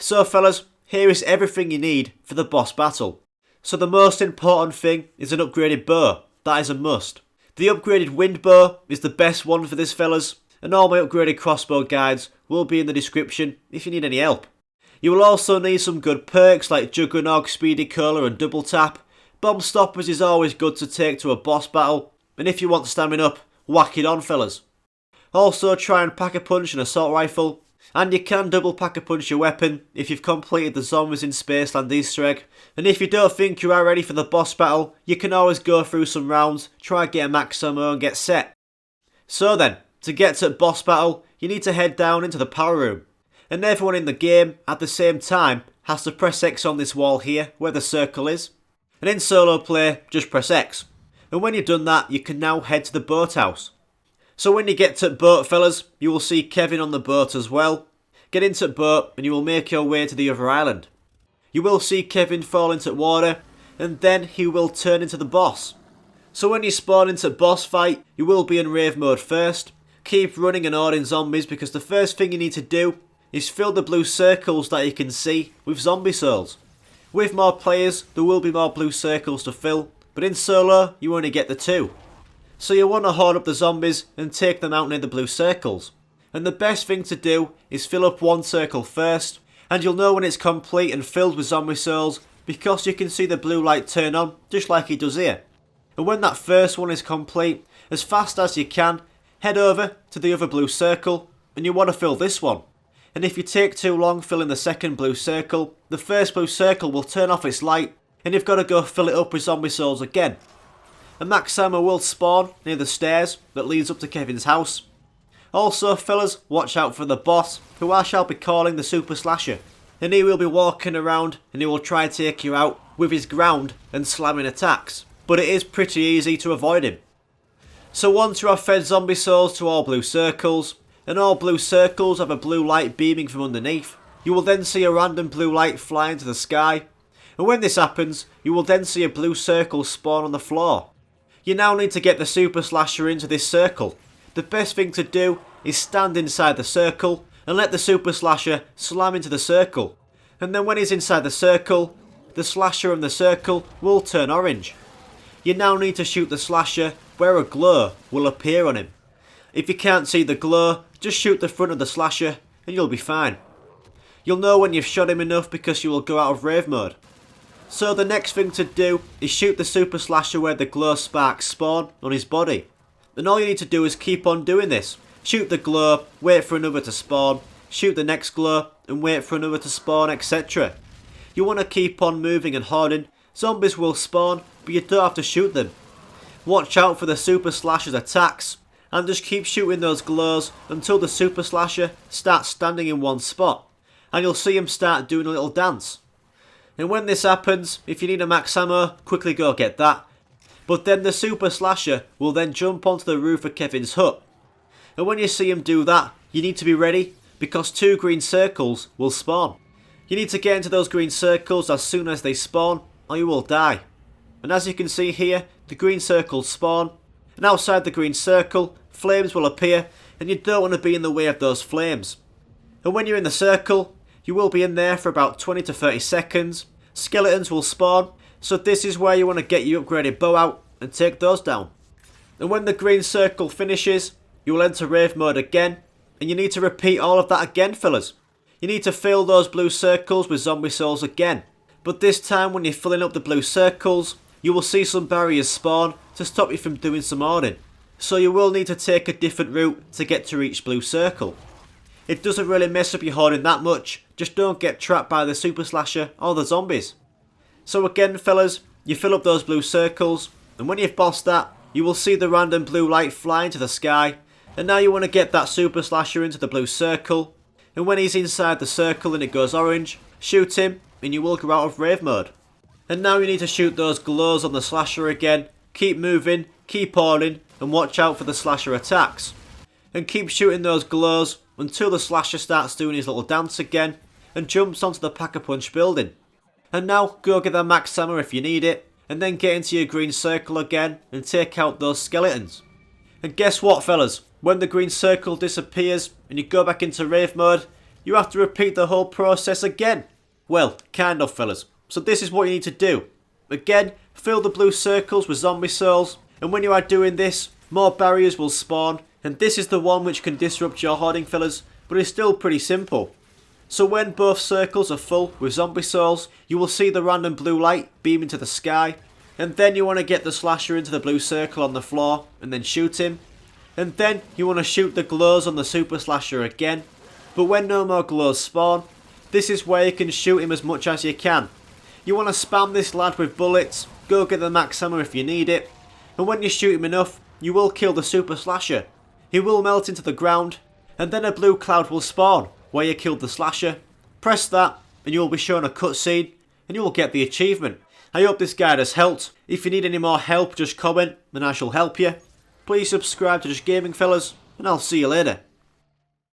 So fellas, here is everything you need for the boss battle. So the most important thing is an upgraded bow. That is a must. The upgraded wind bow is the best one for this fellas, and all my upgraded crossbow guides will be in the description if you need any help. You will also need some good perks like Juggernog, Speedy Curler and Double Tap. Bomb Stoppers is always good to take to a boss battle, and if you want stamina up, whack it on fellas. Also try and pack a punch an assault rifle, and you can double pack a punch your weapon if you've completed the Zombies in Spaceland Easter egg. And if you don't think you are ready for the boss battle, you can always go through some rounds, try and get a max ammo and get set. So then, to get to boss battle, you need to head down into the power room. And everyone in the game, at the same time, has to press X on this wall here, where the circle is. And in solo play, just press X. And when you've done that, you can now head to the boathouse. So when you get to boat fellas, you will see Kevin on the boat as well. Get into boat and you will make your way to the other island. You will see Kevin fall into water, and then he will turn into the boss. So when you spawn into boss fight, you will be in Rave mode first. Keep running and ordering zombies, because the first thing you need to do is fill the blue circles that you can see with zombie souls. With more players, there will be more blue circles to fill, but in solo, you only get the 2. So you want to hoard up the zombies and take them out near the blue circles. And the best thing to do is fill up one circle first, and you'll know when it's complete and filled with zombie souls because you can see the blue light turn on just like it does here. And when that first one is complete, as fast as you can, head over to the other blue circle and you want to fill this one. And if you take too long filling the second blue circle, the first blue circle will turn off its light and you've got to go fill it up with zombie souls again. A max ammo will spawn near the stairs that leads up to Kevin's house. Also fellas, watch out for the boss, who I shall be calling the Super Slasher. And he will be walking around and he will try to take you out with his ground and slamming attacks. But it is pretty easy to avoid him. So once you have fed zombie souls to all blue circles, and all blue circles have a blue light beaming from underneath, you will then see a random blue light fly into the sky. And when this happens, you will then see a blue circle spawn on the floor. You now need to get the Super Slasher into this circle. The best thing to do is stand inside the circle and let the Super Slasher slam into the circle. And then when he's inside the circle, the Slasher and the circle will turn orange. You now need to shoot the Slasher where a glow will appear on him. If you can't see the glow, just shoot the front of the Slasher and you'll be fine. You'll know when you've shot him enough because you will go out of Rave mode. So the next thing to do is shoot the Super Slasher where the glow sparks spawn on his body. And all you need to do is keep on doing this. Shoot the glow, wait for another to spawn, shoot the next glow and wait for another to spawn, etc. You want to keep on moving and hoarding. Zombies will spawn, but you don't have to shoot them. Watch out for the Super Slasher's attacks and just keep shooting those glows until the Super Slasher starts standing in one spot. And you'll see him start doing a little dance. And when this happens, if you need a max ammo, quickly go get that. But then the Super Slasher will then jump onto the roof of Kevin's hut. And when you see him do that, you need to be ready because 2 green circles will spawn. You need to get into those green circles as soon as they spawn or you will die. And as you can see here, the green circles spawn. And outside the green circle, flames will appear and you don't want to be in the way of those flames. And when you're in the circle, you will be in there for about 20 to 30 seconds. Skeletons will spawn, so this is where you want to get your upgraded bow out and take those down. And when the green circle finishes, you will enter Rave mode again, and you need to repeat all of that again fellas. You need to fill those blue circles with zombie souls again. But this time when you're filling up the blue circles, you will see some barriers spawn to stop you from doing some hoarding. So you will need to take a different route to get to each blue circle. It doesn't really mess up your hoarding that much, just don't get trapped by the Super Slasher or the zombies. So again fellas, you fill up those blue circles, and when you've bossed that, you will see the random blue light fly into the sky, and now you want to get that Super Slasher into the blue circle, and when he's inside the circle and it goes orange, shoot him and you will go out of Rave mode. And now you need to shoot those glows on the Slasher again, keep moving, keep hoarding, and watch out for the Slasher attacks. And keep shooting those glows until the Slasher starts doing his little dance again and jumps onto the Pack-a-Punch building. And now go get that max ammo if you need it, and then get into your green circle again and take out those skeletons. And guess what fellas, when the green circle disappears and you go back into Rave mode, you have to repeat the whole process again. Well, kind of fellas. So this is what you need to do. Again, fill the blue circles with zombie souls, and when you are doing this, more barriers will spawn, and this is the one which can disrupt your hoarding fellas, but it's still pretty simple. So when both circles are full with zombie souls, you will see the random blue light beam into the sky, and then you want to get the slasher into the blue circle on the floor and then shoot him, and then you want to shoot the glows on the super slasher again, but when no more glows spawn, this is where you can shoot him as much as you can. You want to spam this lad with bullets, go get the max ammo if you need it, and when you shoot him enough, you will kill the super slasher. He will melt into the ground, and then a blue cloud will spawn where you killed the slasher. Press that, and you will be shown a cutscene, and you will get the achievement. I hope this guide has helped. If you need any more help, just comment, and I shall help you. Please subscribe to Just Gaming fellas, and I'll see you later.